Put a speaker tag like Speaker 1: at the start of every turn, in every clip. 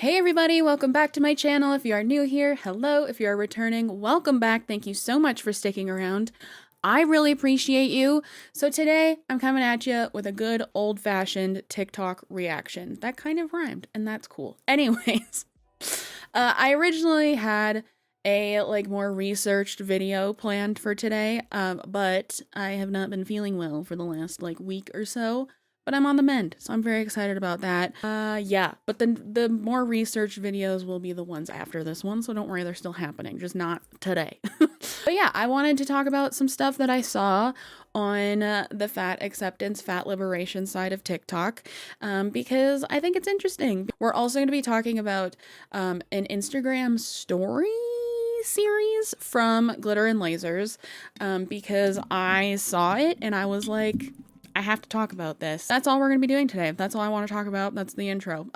Speaker 1: Hey everybody, welcome back to my channel. If you are new here, hello. If you are returning, welcome back. Thank you so much for sticking around. I really appreciate you. So today I'm coming at you with a good old-fashioned TikTok reaction. That kind of rhymed, and that's cool. Anyways, I originally had a more researched video planned for today, but I have not been feeling well for the last week or so. But I'm on the mend, so I'm very excited about that. Yeah, but the more research videos will be the ones after this one, so don't worry, they're still happening, just not today. But yeah, I wanted to talk about some stuff that I saw on the fat acceptance, fat liberation side of TikTok, because I think it's interesting. We're also going to be talking about an Instagram story series from GlitterandLazers, because I saw it and I was like, I have to talk about this. That's all we're going to be doing today. That's all I want to talk about. That's the intro.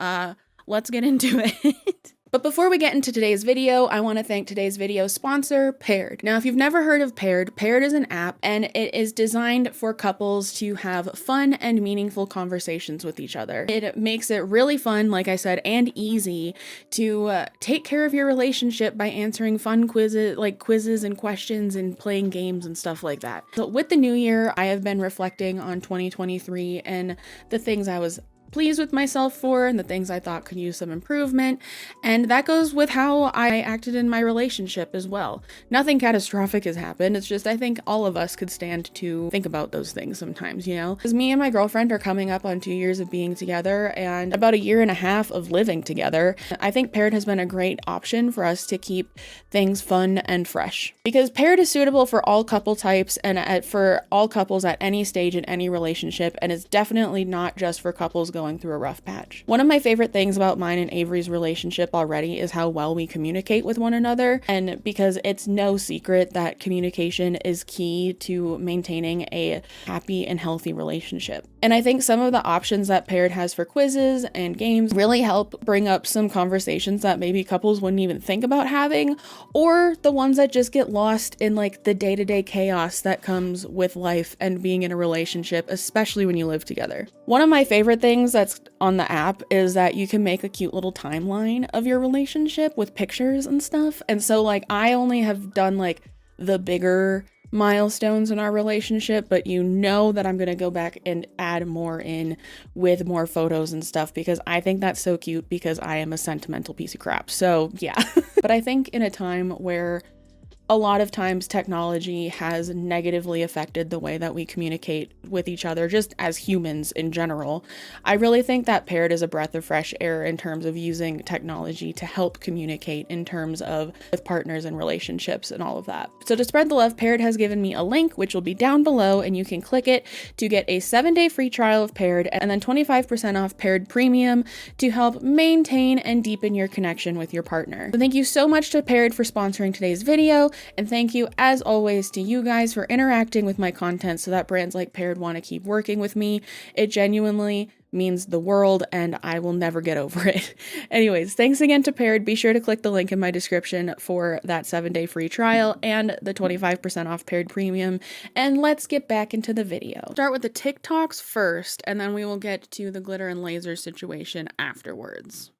Speaker 1: Let's get into it. But before we get into today's video, I want to thank today's video sponsor, Paired. Now, if you've never heard of Paired, Paired is an app and it is designed for couples to have fun and meaningful conversations with each other. It makes it really fun, like I said, and easy to take care of your relationship by answering fun quizzes and questions and playing games and stuff like that. So with the new year, I have been reflecting on 2023 and the things I was pleased with myself for and the things I thought could use some improvement, and that goes with how I acted in my relationship as well. Nothing catastrophic has happened, it's just I think all of us could stand to think about those things sometimes, you know? Because me and my girlfriend are coming up on 2 years of being together and about 1.5 years of living together. I think Paired has been a great option for us to keep things fun and fresh. Because Paired is suitable for all couple types and for all couples at any stage in any relationship, and it's definitely not just for couples going through a rough patch. One of my favorite things about mine and Avery's relationship already is how well we communicate with one another, and because it's no secret that communication is key to maintaining a happy and healthy relationship. And I think some of the options that Paired has for quizzes and games really help bring up some conversations that maybe couples wouldn't even think about having, or the ones that just get lost in the day-to-day chaos that comes with life and being in a relationship, especially when you live together. One of my favorite things that's on the app is that you can make a cute little timeline of your relationship with pictures and stuff. And so I only have done the bigger milestones in our relationship, but you know that I'm going to go back and add more in with more photos and stuff because I think that's so cute because I am a sentimental piece of crap. So yeah. But I think in a time where a lot of times technology has negatively affected the way that we communicate with each other, just as humans in general, I really think that Paired is a breath of fresh air in terms of using technology to help communicate in terms of with partners and relationships and all of that. So to spread the love, Paired has given me a link, which will be down below, and you can click it to get a 7-day free trial of Paired and then 25% off Paired Premium to help maintain and deepen your connection with your partner. So thank you so much to Paired for sponsoring today's video. And thank you, as always, to you guys for interacting with my content so that brands like Paired want to keep working with me. It genuinely means the world, and I will never get over it. Anyways, thanks again to Paired. Be sure to click the link in my description for that 7-day free trial and the 25% off Paired Premium. And let's get back into the video. Start with the TikToks first, and then we will get to the glitter and laser situation afterwards.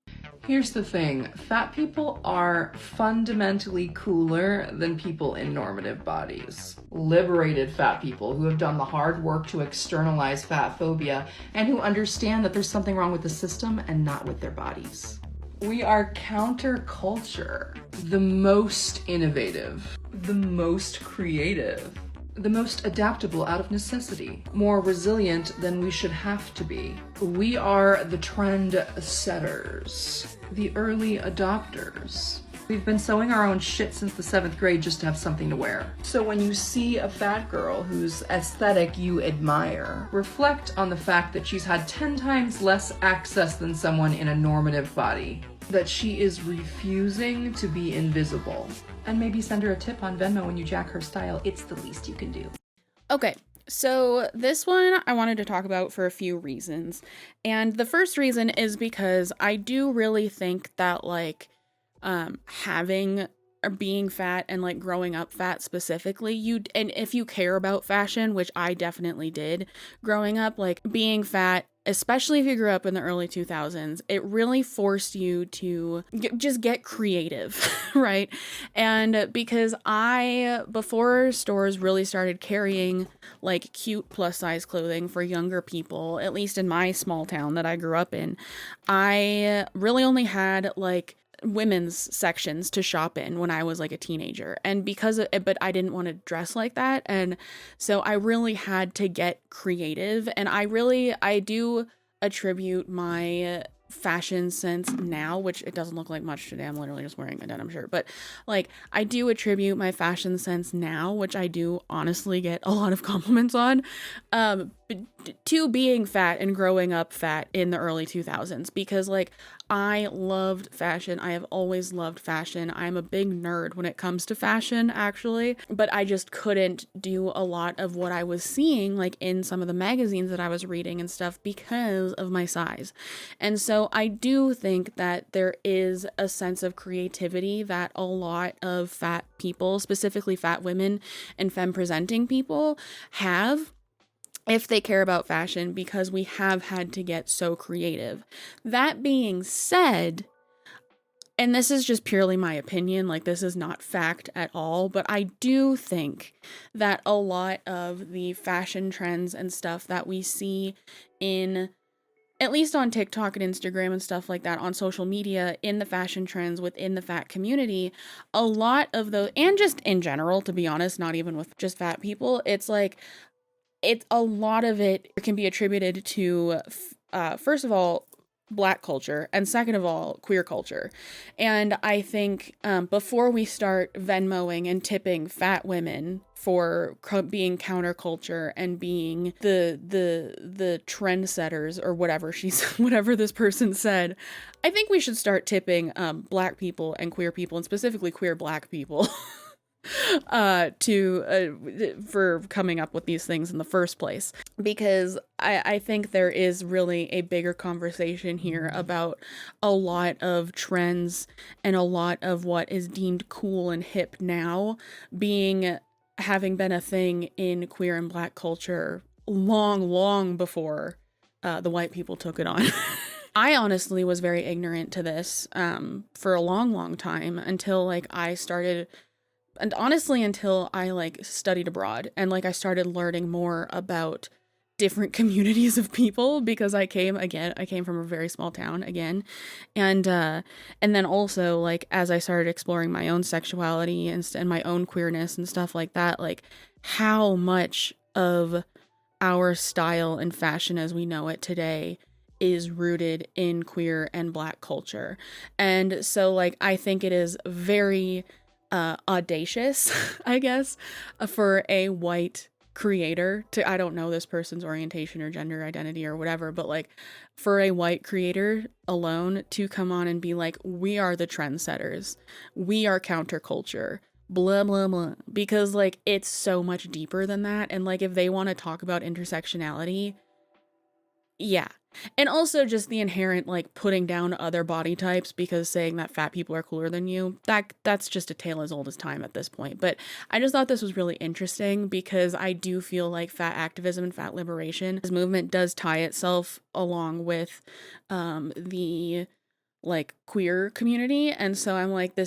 Speaker 2: Here's the thing, fat people are fundamentally cooler than people in normative bodies. Liberated fat people who have done the hard work to externalize fat phobia and who understand that there's something wrong with the system and not with their bodies. We are counterculture, the most innovative, the most creative, the most adaptable out of necessity, more resilient than we should have to be. We are the trend setters, the early adopters. We've been sewing our own shit since the 7th grade just to have something to wear. So when you see a fat girl whose aesthetic you admire, reflect on the fact that she's had 10 times less access than someone in a normative body, that she is refusing to be invisible. And maybe send her a tip on Venmo when you jack her style. It's the least you can do.
Speaker 1: Okay, so this one I wanted to talk about for a few reasons. And the first reason is because I do really think that having or being fat and growing up fat specifically, and if you care about fashion, which I definitely did growing up, being fat especially if you grew up in the early 2000s, it really forced you to just get creative, right? And because before stores really started carrying like cute plus size clothing for younger people, at least in my small town that I grew up in, I really only had like women's sections to shop in when I was like a teenager. And because of it, but I didn't want to dress like that. And so I really had to get creative. And I do attribute my fashion sense now, which it doesn't look like much today. I'm literally just wearing a denim shirt, but like I do attribute my fashion sense now, which I do honestly get a lot of compliments on, to being fat and growing up fat in the early 2000s, because like I loved fashion. I have always loved fashion. I'm a big nerd when it comes to fashion, actually, but I just couldn't do a lot of what I was seeing like in some of the magazines that I was reading and stuff because of my size. And so I do think that there is a sense of creativity that a lot of fat people, specifically fat women and femme presenting people, have if they care about fashion, because we have had to get so creative. That being said, and this is just purely my opinion, like this is not fact at all, but I do think that a lot of the fashion trends and stuff that we see in, at least on TikTok and Instagram and stuff like that, on social media, in the fashion trends within the fat community, a lot of those, and just in general, to be honest, not even with just fat people, it's like, a lot of it can be attributed to, first of all, Black culture, and second of all, queer culture. And I think before we start Venmoing and tipping fat women for being counterculture and being the trendsetters or whatever whatever this person said, I think we should start tipping Black people and queer people, and specifically queer Black people. For coming up with these things in the first place, because I think there is really a bigger conversation here about a lot of trends and a lot of what is deemed cool and hip now having been a thing in queer and Black culture long before the white people took it on. I honestly was very ignorant to this for a long time until like I started. And honestly, until I like studied abroad and like I started learning more about different communities of people, because I came from a very small town again. And then also like, as I started exploring my own sexuality and my own queerness and stuff like that, like how much of our style and fashion as we know it today is rooted in queer and Black culture. And so like, I think it is very audacious, I guess, for a white creator to, I don't know this person's orientation or gender identity or whatever, but like for a white creator alone to come on and be like, we are the trendsetters, we are counterculture, blah blah blah, because like it's so much deeper than that. And like if they want to talk about intersectionality, yeah. And also just the inherent like putting down other body types because saying that fat people are cooler than you, that's just a tale as old as time at this point. But I just thought this was really interesting because I do feel like fat activism and fat liberation, this movement does tie itself along with the like queer community. And so I'm like, I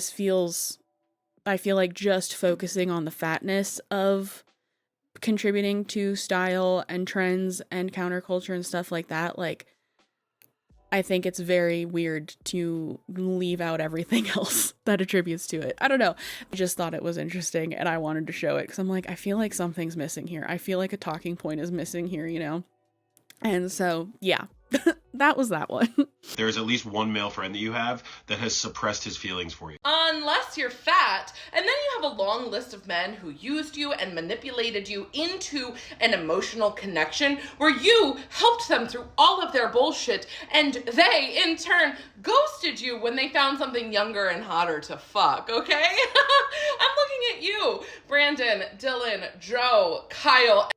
Speaker 1: feel like just focusing on the fatness of contributing to style and trends and counterculture and stuff like that, like I think it's very weird to leave out everything else that attributes to it. I don't know. I just thought it was interesting and I wanted to show it because I'm like, I feel like something's missing here. I feel like a talking point is missing here, you know? And so, yeah. That was that one.
Speaker 3: There's at least one male friend that you have that has suppressed his feelings for you.
Speaker 2: Unless you're fat, and then you have a long list of men who used you and manipulated you into an emotional connection where you helped them through all of their bullshit, and they, in turn, ghosted you when they found something younger and hotter to fuck, okay? I'm looking at you, Brandon, Dylan, Joe, Kyle.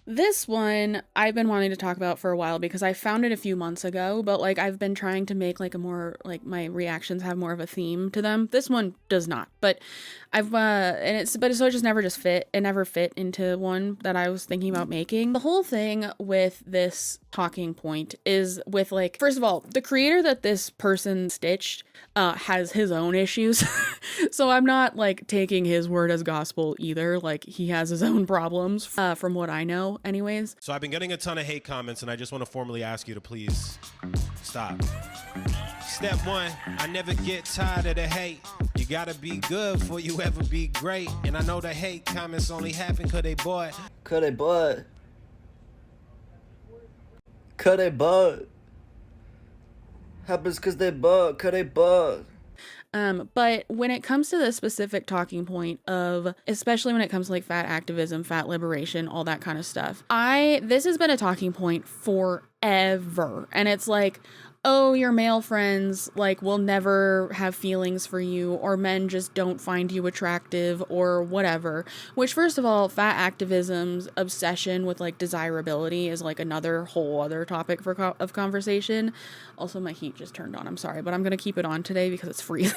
Speaker 1: This one I've been wanting to talk about for a while because I found it a few months ago, but like I've been trying to make like a more like my reactions have more of a theme to them. This one does not, but I've so it just never fit. It never fit into one that I was thinking about making. The whole thing with this talking point is with like, first of all, the creator that this person stitched has his own issues. So I'm not like taking his word as gospel either. Like he has his own problems from what I know anyways.
Speaker 4: So I've been getting a ton of hate comments and I just want to formally ask you to please stop. Step one, I never get tired of the hate. You gotta be good before you ever be great. And I know the hate comments only happen cause they bored.
Speaker 5: Cause they bored. Cause they bored. Happens cause they bored. Cause they bored.
Speaker 1: But when it comes to the specific talking point of, especially when it comes to like fat activism, fat liberation, all that kind of stuff, this has been a talking point forever. And it's like, oh, your male friends like will never have feelings for you, or men just don't find you attractive or whatever, which first of all, fat activism's obsession with like desirability is like another whole other topic of conversation. Also, my heat just turned on. I'm sorry, but I'm going to keep it on today because it's freezing.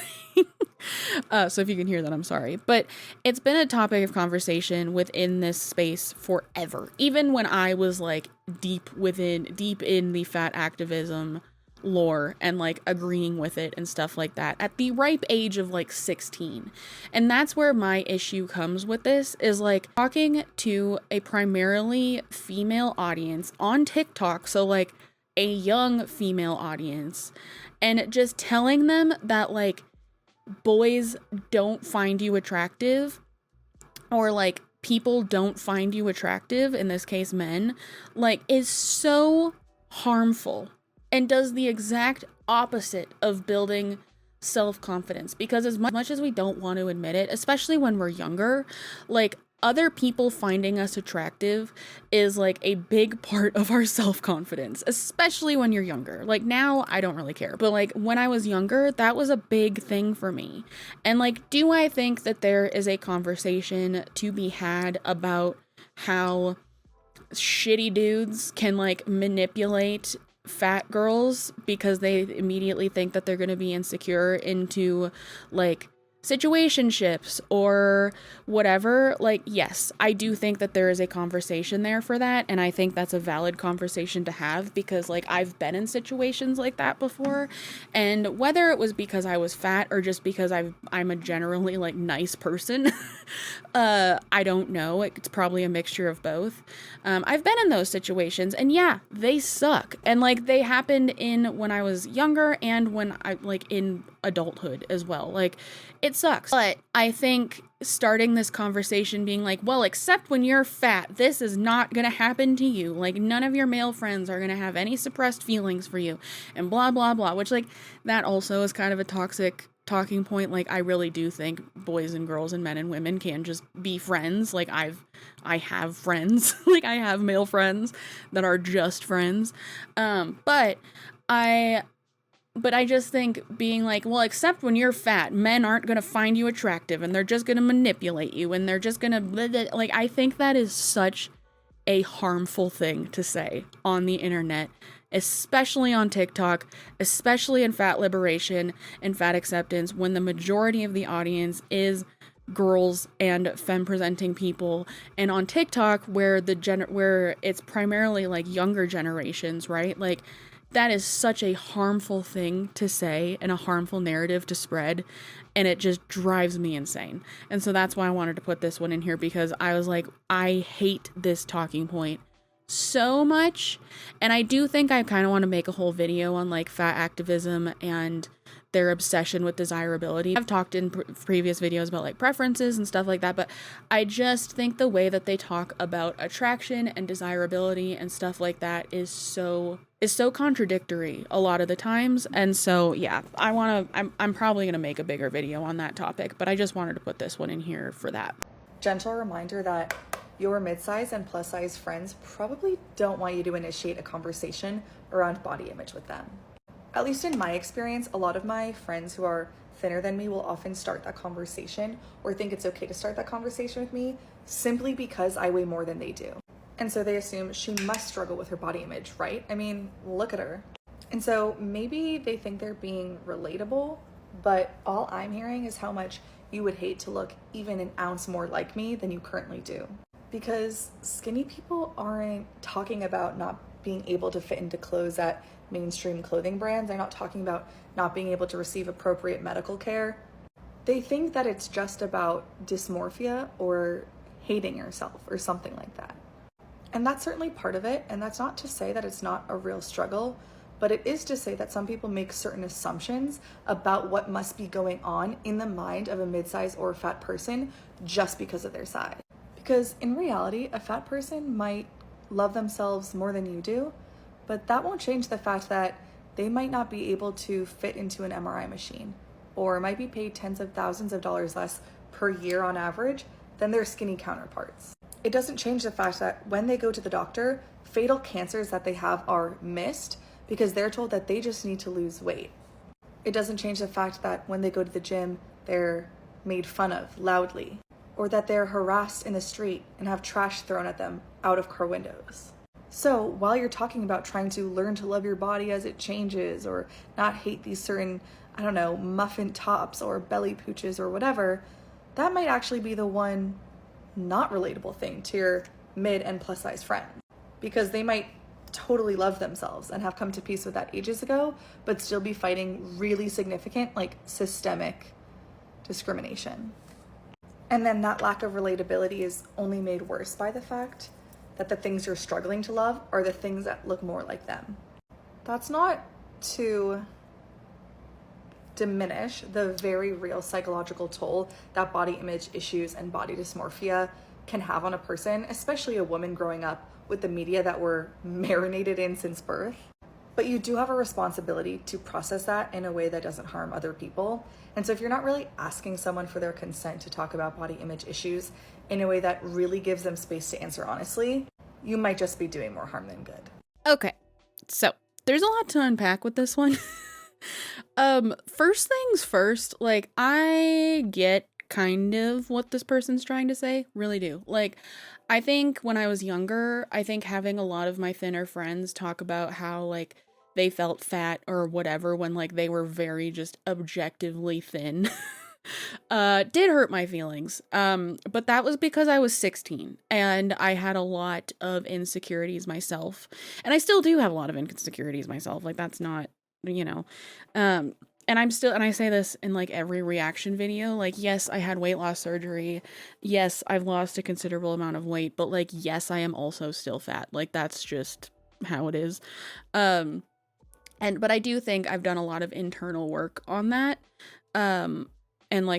Speaker 1: So if you can hear that, I'm sorry. But it's been a topic of conversation within this space forever. Even when I was like deep in the fat activism lore and like agreeing with it and stuff like that at the ripe age of like 16. And that's where my issue comes with this, is like talking to a primarily female audience on TikTok, so like a young female audience, and just telling them that like boys don't find you attractive, or like people don't find you attractive, in this case men, like is so harmful and does the exact opposite of building self-confidence. Because as much as we don't want to admit it, especially when we're younger, like other people finding us attractive is like a big part of our self-confidence, especially when you're younger. Like now I don't really care, but like when I was younger, that was a big thing for me. And like, do I think that there is a conversation to be had about how shitty dudes can like manipulate fat girls because they immediately think that they're going to be insecure into like situationships or whatever? Like, yes, I do think that there is a conversation there for that, and I think that's a valid conversation to have, because like I've been in situations like that before, and whether it was because I was fat or just because I'm a generally like nice person, I don't know. It's probably a mixture of both. I've been in those situations, and yeah, they suck, and like they happened when I was younger and when I like in adulthood as well. Like, it sucks. But I think starting this conversation being like, well, except when you're fat, this is not gonna happen to you. Like, none of your male friends are gonna have any suppressed feelings for you, and blah, blah, blah, which, like, that also is kind of a toxic talking point. Like, I really do think boys and girls and men and women can just be friends. Like, I have friends. Like, I have male friends that are just friends. But I just think being like, well, except when you're fat, men aren't going to find you attractive, and they're just going to manipulate you, and they're just going to, like, I think that is such a harmful thing to say on the internet, especially on TikTok, especially in fat liberation and fat acceptance, when the majority of the audience is girls and femme-presenting people, and on TikTok where where it's primarily like younger generations, right? Like, that is such a harmful thing to say and a harmful narrative to spread, and it just drives me insane. And so that's why I wanted to put this one in here, because I was like, I hate this talking point so much. And I do think I kind of want to make a whole video on like fat activism and their obsession with desirability. I've talked in previous videos about like preferences and stuff like that, but I just think the way that they talk about attraction and desirability and stuff like that is so contradictory a lot of the times. And so yeah, I'm probably gonna make a bigger video on that topic, but I just wanted to put this one in here for that.
Speaker 6: Gentle reminder that your mid-size and plus-size friends probably don't want you to initiate a conversation around body image with them. At least in my experience, a lot of my friends who are thinner than me will often start that conversation or think it's okay to start that conversation with me simply because I weigh more than they do. And so they assume she must struggle with her body image, right? I mean, look at her. And so maybe they think they're being relatable, but all I'm hearing is how much you would hate to look even an ounce more like me than you currently do. Because skinny people aren't talking about not being able to fit into clothes at mainstream clothing brands. They're not talking about not being able to receive appropriate medical care. They think that it's just about dysmorphia or hating yourself or something like that. And that's certainly part of it, and that's not to say that it's not a real struggle, but it is to say that some people make certain assumptions about what must be going on in the mind of a mid-size or fat person just because of their size. Because in reality, a fat person might love themselves more than you do, but that won't change the fact that they might not be able to fit into an MRI machine, or might be paid tens of thousands of dollars less per year on average than their skinny counterparts. It doesn't change the fact that when they go to the doctor, fatal cancers that they have are missed because they're told that they just need to lose weight. It doesn't change the fact that when they go to the gym, they're made fun of loudly, or that they're harassed in the street and have trash thrown at them out of car windows. So while you're talking about trying to learn to love your body as it changes, or not hate these certain, muffin tops or belly pooches or whatever, that might actually be the one not relatable thing to your mid and plus size friend, because they might totally love themselves and have come to peace with that ages ago, but still be fighting really significant, systemic discrimination. And then that lack of relatability is only made worse by the fact that the things you're struggling to love are the things that look more like them. That's not to diminish the very real psychological toll that body image issues and body dysmorphia can have on a person, especially a woman growing up with the media that we're marinated in since birth. But you do have a responsibility to process that in a way that doesn't harm other people. And so if you're not really asking someone for their consent to talk about body image issues in a way that really gives them space to answer honestly, you might just be doing more harm than good.
Speaker 1: Okay, so there's a lot to unpack with this one. First things first, I get kind of what this person's trying to say, really do. I think when I was younger, I think having a lot of my thinner friends talk about how, they felt fat or whatever when, they were very just objectively thin, did hurt my feelings. But that was because I was 16 and I had a lot of insecurities myself. And I still do have a lot of insecurities myself. That's not, and I say this in every reaction video, yes, I had weight loss surgery. Yes, I've lost a considerable amount of weight, but yes, I am also still fat. That's just how it is. But I do think I've done a lot of internal work on that. And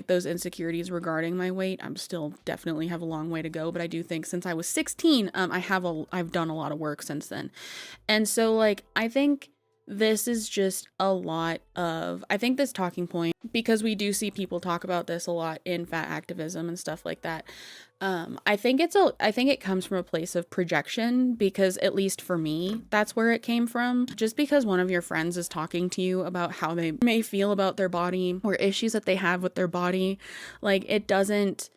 Speaker 1: those insecurities regarding my weight, I'm still definitely have a long way to go. But I do think since I was 16, I've done a lot of work since then. And so I think this is just a lot of, I think this talking point, because we do see people talk about this a lot in fat activism and stuff like that. I think it comes from a place of projection, because at least for me, that's where it came from. Just because one of your friends is talking to you about how they may feel about their body or issues that they have with their body, it doesn't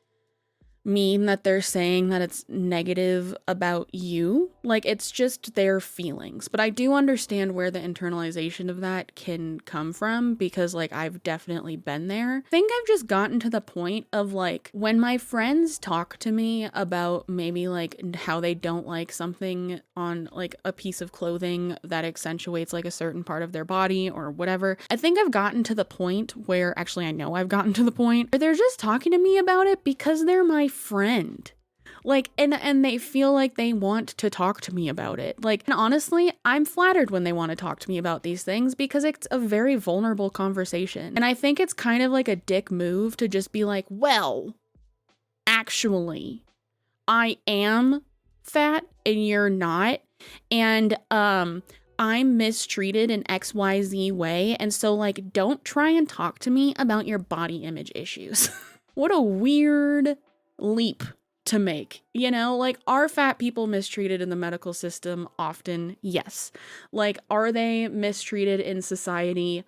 Speaker 1: mean that they're saying that it's negative about you. It's just their feelings. But I do understand where the internalization of that can come from, because I've definitely been there. I think I've just gotten to the point of when my friends talk to me about maybe how they don't like something on a piece of clothing that accentuates a certain part of their body or whatever, I think I've gotten to the point where, actually I know I've gotten to the point where they're just talking to me about it because they're my friend. And they feel like they want to talk to me about it. And honestly, I'm flattered when they want to talk to me about these things, because it's a very vulnerable conversation. And I think it's kind of a dick move to just be well, actually, I am fat and you're not. And, I'm mistreated in XYZ way. And so don't try and talk to me about your body image issues. What a weird leap to make, are fat people mistreated in the medical system often? Yes. Are they mistreated in society?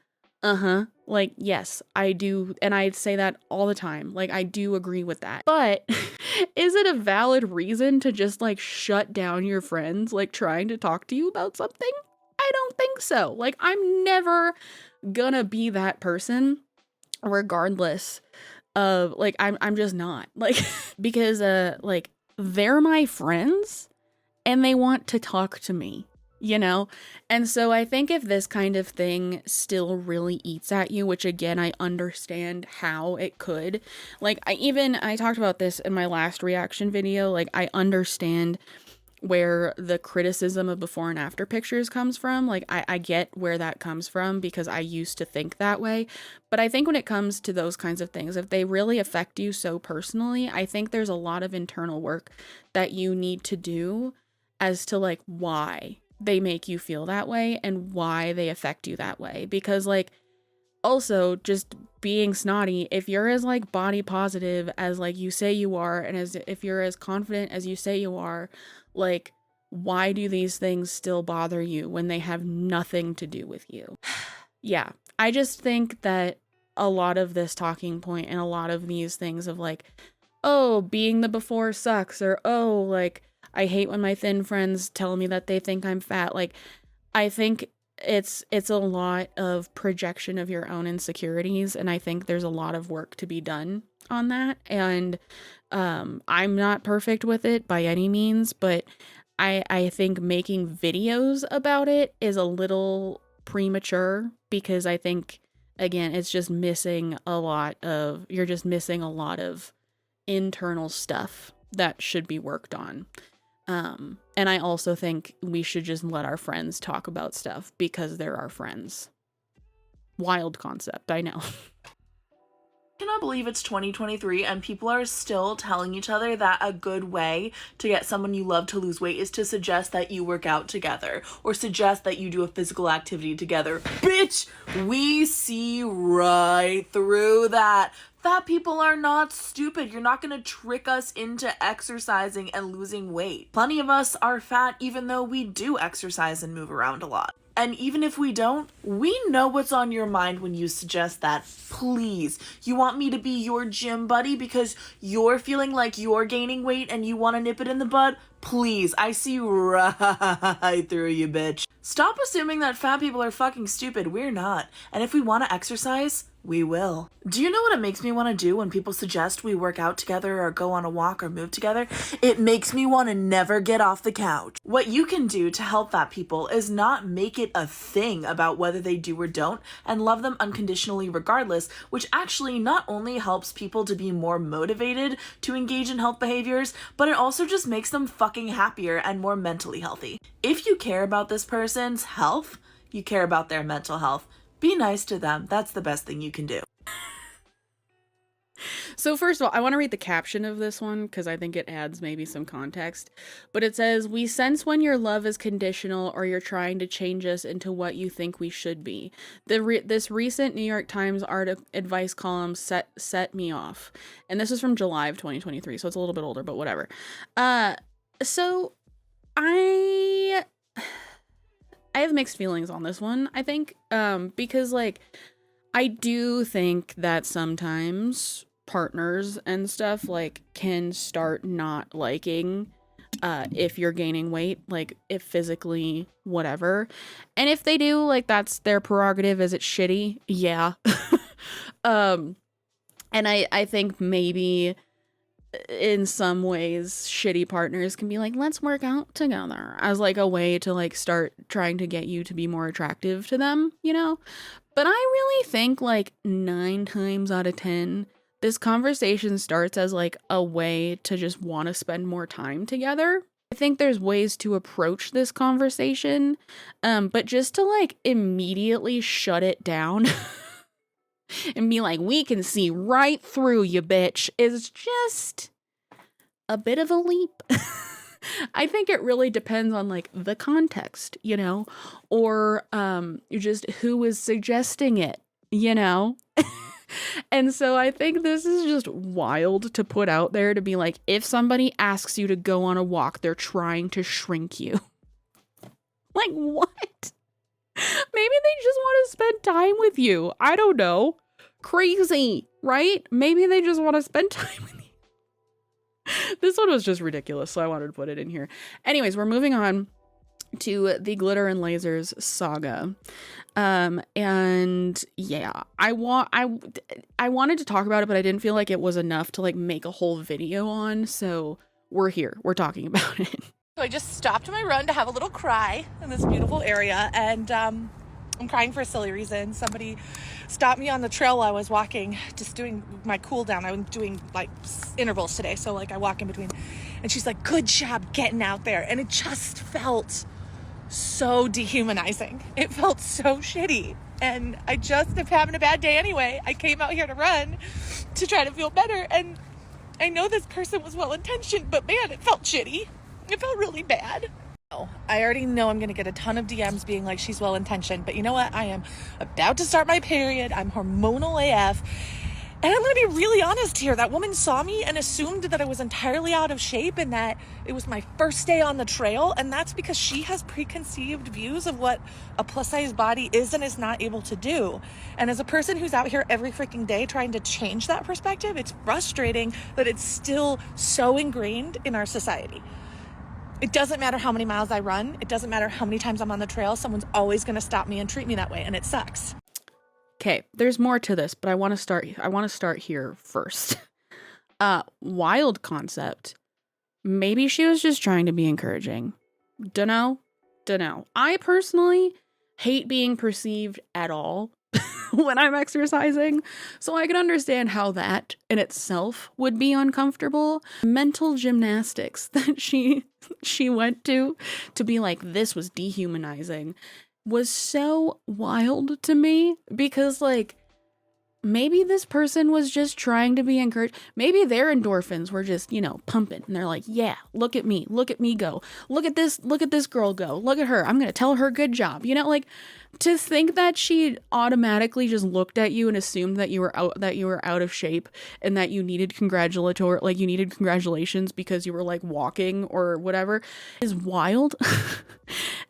Speaker 1: Yes, I do. And I say that all the time. I do agree with that. But is it a valid reason to just like shut down your friends like trying to talk to you about something? I don't think so. Like, I'm never gonna be that person regardless of like I'm just not. Like because like they're my friends and they want to talk to me, you know? And so I think if this kind of thing still really eats at you, which again, I understand how it could, like I talked about this in my last reaction video, like I understand where the criticism of before and after pictures comes from. Like I get where that comes from because I used to think that way. But I think when it comes to those kinds of things, if they really affect you so personally, I think there's a lot of internal work that you need to do as to like why they make you feel that way and why they affect you that way. Because like also just being snotty, if you're as like body positive as like you say you are, and as if you're as confident as you say you are, like why do these things still bother you when they have nothing to do with you? Yeah, I just think that a lot of this talking point and a lot of these things of like, oh, being the before sucks, or oh, like I hate when my thin friends tell me that they think I'm fat. Like I think it's a lot of projection of your own insecurities, and I think there's a lot of work to be done on that. And I'm not perfect with it by any means, but I think making videos about it is a little premature because I think again it's just missing a lot of internal stuff that should be worked on. And I also think we should just let our friends talk about stuff because they're our friends. Wild concept, I know.
Speaker 7: I cannot believe it's 2023 and people are still telling each other that a good way to get someone you love to lose weight is to suggest that you work out together or suggest that you do a physical activity together. Bitch, we see right through that. Fat people are not stupid. You're not gonna trick us into exercising and losing weight. Plenty of us are fat even though we do exercise and move around a lot. And even if we don't, we know what's on your mind when you suggest that. Please, you want me to be your gym buddy because you're feeling like you're gaining weight and you want to nip it in the bud? Please, I see right through you, bitch. Stop assuming that fat people are fucking stupid. We're not. And if we want to exercise, we will. Do you know what it makes me want to do when people suggest we work out together or go on a walk or move together? It makes me want to never get off the couch. What you can do to help fat people is not make it a thing about whether they do or don't and love them unconditionally regardless, which actually not only helps people to be more motivated to engage in health behaviors, but it also just makes them fucking happier and more mentally healthy. If you care about this person's health, you care about their mental health. Be nice to them. That's the best thing you can do.
Speaker 1: So first of all, I want to read the caption of this one because I think it adds maybe some context. But it says, "We sense when your love is conditional or you're trying to change us into what you think we should be. This recent New York Times advice column set me off." And this is from July of 2023, so it's a little bit older, but whatever. So I have mixed feelings on this one, I think, because like I do think that sometimes partners and stuff like can start not liking if you're gaining weight, like if physically whatever, and if they do, like that's their prerogative. Is it shitty? Yeah. And I think maybe in some ways shitty partners can be like, let's work out together as like a way to like start trying to get you to be more attractive to them, you know? But I really think like 9 times out of 10 this conversation starts as like a way to just want to spend more time together. I think there's ways to approach this conversation, but just to like immediately shut it down and be like, we can see right through you, bitch, is just a bit of a leap. I think it really depends on like the context, you know, or just who is suggesting it, you know. And so I think this is just wild to put out there, to be like, if somebody asks you to go on a walk, they're trying to shrink you. Like, what? Maybe they just want to spend time with you. I don't know. Crazy, right? Maybe they just want to spend time with you. This one was just ridiculous, so I wanted to put it in here. Anyways, we're moving on to the Glitter and Lasers saga. And yeah, I wanted to talk about it, but I didn't feel like it was enough to like make a whole video on, so we're here. We're talking about it.
Speaker 7: So I just stopped my run to have a little cry in this beautiful area, and I'm crying for a silly reason. Somebody stopped me on the trail while I was walking, just doing my cool down. I was doing like intervals today, so like I walk in between, and she's like, "Good job getting out there," and it just felt so dehumanizing. It felt so shitty, and I just am having a bad day anyway. I came out here to run to try to feel better, and I know this person was well-intentioned, but man, it felt shitty. It felt really bad. I already know I'm going to get a ton of DMs being like, she's well-intentioned, but you know what? I am about to start my period. I'm hormonal AF. And I'm going to be really honest here. That woman saw me and assumed that I was entirely out of shape and that it was my first day on the trail. And that's because she has preconceived views of what a plus-size body is and is not able to do. And as a person who's out here every freaking day trying to change that perspective, it's frustrating that it's still so ingrained in our society. It doesn't matter how many miles I run. It doesn't matter how many times I'm on the trail. Someone's always going to stop me and treat me that way. And it sucks.
Speaker 1: Okay, there's more to this, but I want to start here first. Wild concept. Maybe she was just trying to be encouraging. Dunno. I personally hate being perceived at all when I'm exercising, so I can understand how that in itself would be uncomfortable. Mental gymnastics that she went to be like, this was dehumanizing, was so wild to me, because like, maybe this person was just trying to be encouraged. Maybe their endorphins were just, pumping, and they're like, yeah, look at me go, look at this girl go, look at her, I'm gonna tell her good job. Like, to think that she automatically just looked at you and assumed that you were out of shape and that you needed congratulations because you were like walking or whatever is wild.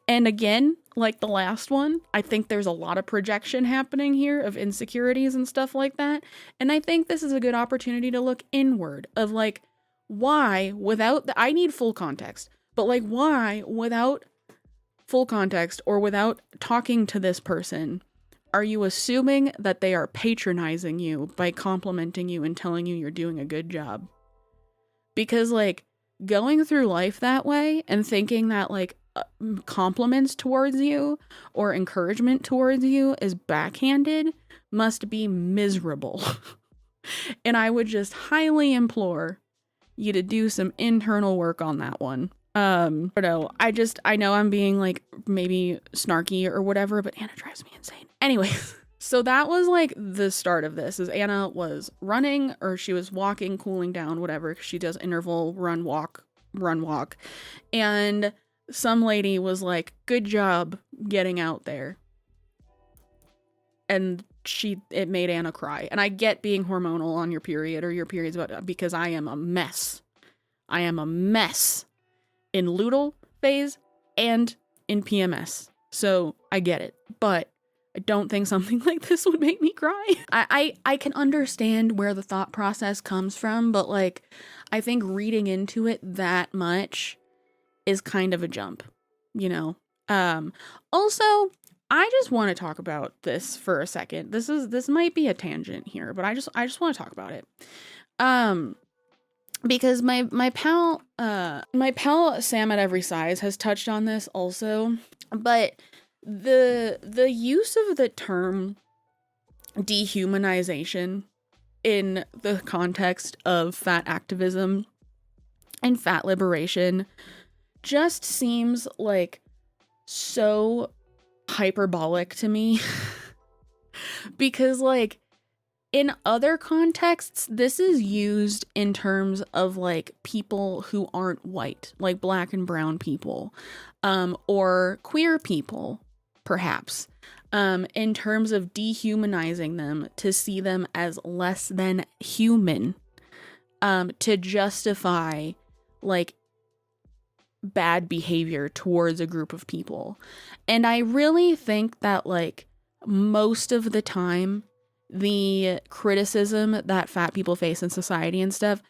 Speaker 1: And again, like the last one, I think there's a lot of projection happening here of insecurities and stuff like that. And I think this is a good opportunity to look inward of like, why I need full context, but like, why without full context or without talking to this person are you assuming that they are patronizing you by complimenting you and telling you you're doing a good job? Because like, going through life that way and thinking that like compliments towards you or encouragement towards you is backhanded must be miserable. And I would just highly implore you to do some internal work on that one. I know I'm being like maybe snarky or whatever, but Anna drives me insane. Anyways, so that was like the start of this, is Anna was running, or she was walking, cooling down, whatever. She does interval run, walk. And some lady was like, good job getting out there. And it made Anna cry. And I get being hormonal on your period or your periods, because I am a mess. I am a mess in luteal phase and in PMS. So I get it, but I don't think something like this would make me cry. I can understand where the thought process comes from, but like, I think reading into it that much is kind of a jump, Also, I just want to talk about this for a second. This might be a tangent here, but I just want to talk about it. Because my pal Sam at Every Size has touched on this also, but the use of the term dehumanization in the context of fat activism and fat liberation just seems like so hyperbolic to me. Because like, in other contexts, this is used in terms of like people who aren't white, like black and brown people, or queer people, perhaps, in terms of dehumanizing them to see them as less than human, to justify like bad behavior towards a group of people. And I really think that like most of the time, the criticism that fat people face in society and stuff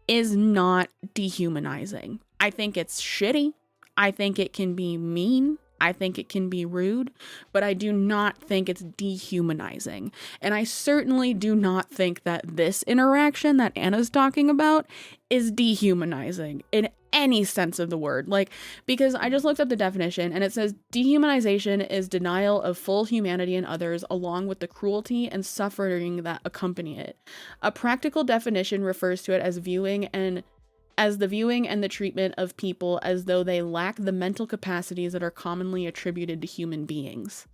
Speaker 1: is not dehumanizing. I think it's shitty. I think it can be mean. I think it can be rude, but I do not think it's dehumanizing. And I certainly do not think that this interaction that Anna's talking about is dehumanizing in any sense of the word. Like, because I just looked up the definition and it says dehumanization is denial of full humanity in others along with the cruelty and suffering that accompany it. A practical definition refers to it as the viewing and the treatment of people as though they lack the mental capacities that are commonly attributed to human beings.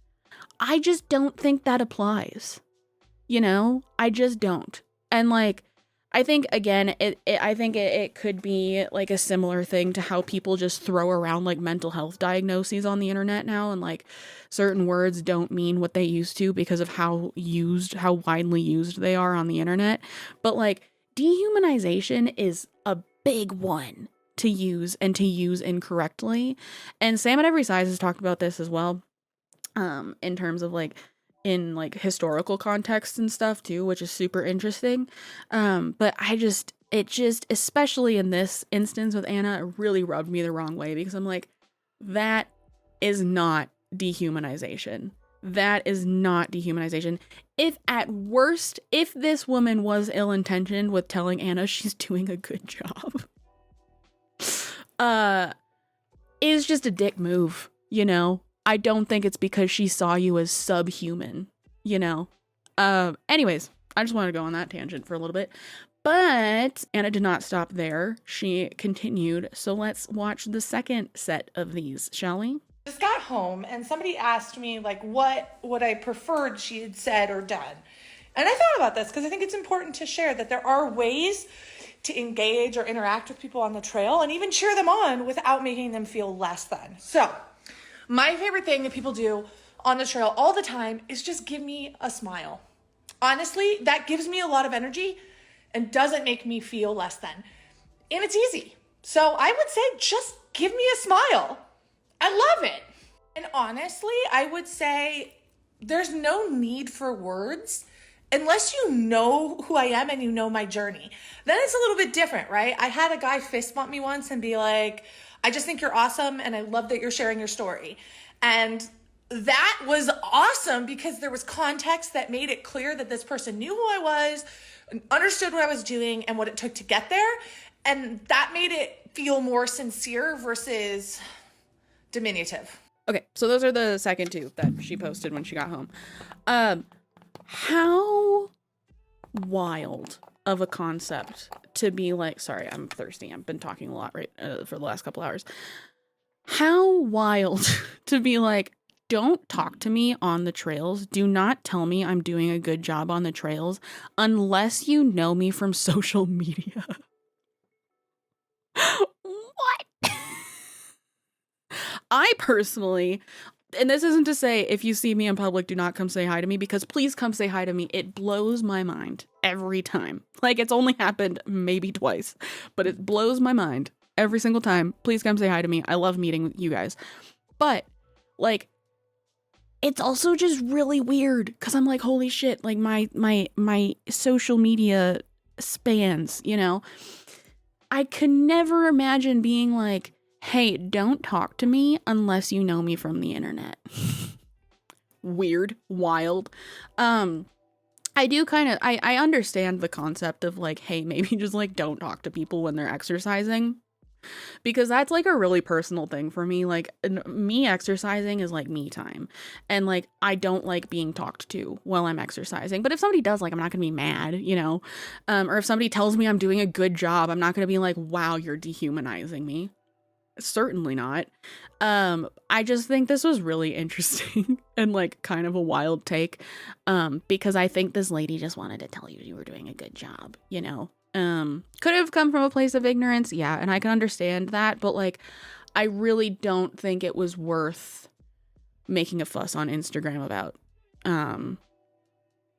Speaker 1: I just don't think that applies. You know, I just don't. And like, I think again, it could be like a similar thing to how people just throw around like mental health diagnoses on the internet now, and like certain words don't mean what they used to because of how widely used they are on the internet. But like, dehumanization is a big one to use and to use incorrectly. And Sam at Every Size has talked about this as well, in terms of like in like historical context and stuff too, which is super interesting. But it just, especially in this instance with Anna, it really rubbed me the wrong way because I'm like, that is not dehumanization. That is not dehumanization. If at worst, if this woman was ill-intentioned with telling Anna she's doing a good job, is just a dick move, you know? I don't think it's because she saw you as subhuman, you know? Anyways, I just wanted to go on that tangent for a little bit. But Anna did not stop there. She continued. So let's watch the second set of these, shall we?
Speaker 8: Just got home and somebody asked me like what would I preferred she had said or done. And I thought about this because I think it's important to share that there are ways to engage or interact with people on the trail and even cheer them on without making them feel less than. So my favorite thing that people do on the trail all the time is just give me a smile. Honestly, that gives me a lot of energy and doesn't make me feel less than. And it's easy. So I would say just give me a smile. I love it. And honestly, I would say there's no need for words unless you know who I am and you know my journey. Then it's a little bit different, right? I had a guy fist bump me once and be like, I just think you're awesome and I love that you're sharing your story. And that was awesome because there was context that made it clear that this person knew who I was, understood what I was doing and what it took to get there. And that made it feel more sincere versus diminutive.
Speaker 1: Okay, so those are the second two that she posted when she got home. How wild of a concept to be like, sorry, I'm thirsty. I've been talking a lot for the last couple hours. How wild to be like, don't talk to me on the trails. Do not tell me I'm doing a good job on the trails unless you know me from social media. What? I personally, and this isn't to say if you see me in public, do not come say hi to me, because please come say hi to me. It blows my mind every time. Like, it's only happened maybe twice, but it blows my mind every single time. Please come say hi to me. I love meeting you guys. But like, it's also just really weird because I'm like, holy shit, like my social media spans, you know? I could never imagine being like, hey, don't talk to me unless you know me from the internet. Weird, wild. I do kind of, I understand the concept of like, hey, maybe just like don't talk to people when they're exercising. Because that's like a really personal thing for me. Like, me exercising is like me time. And like, I don't like being talked to while I'm exercising. But if somebody does, like, I'm not gonna be mad, you know? Or if somebody tells me I'm doing a good job, I'm not gonna be like, wow, you're dehumanizing me. Certainly not. I just think this was really interesting and like kind of a wild take. Because I think this lady just wanted to tell you you were doing a good job, you know? Could have come from a place of ignorance, yeah, and I can understand that, but like, I really don't think it was worth making a fuss on Instagram about.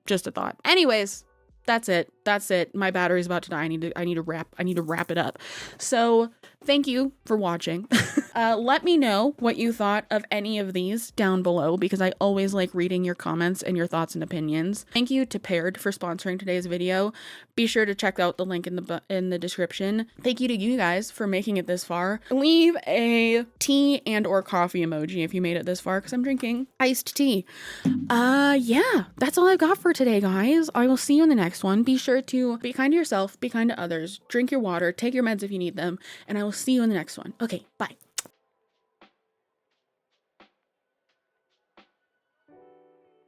Speaker 1: Just a thought. Anyways, that's it. that's it. My battery's about to die. I need to wrap it up. So thank you for watching. Let me know what you thought of any of these down below, because I always like reading your comments and your thoughts and opinions. Thank you to Paired for sponsoring today's video. Be sure to check out the link in the description. Thank you to you guys for making it this far. Leave a tea and or coffee emoji if you made it this far, because I'm drinking iced tea. Yeah, that's all I've got for today, guys. I will see you in the next one. Be sure to be kind to yourself, be kind to others, drink your water, take your meds if you need them, and I will see you in the next one. Okay, bye.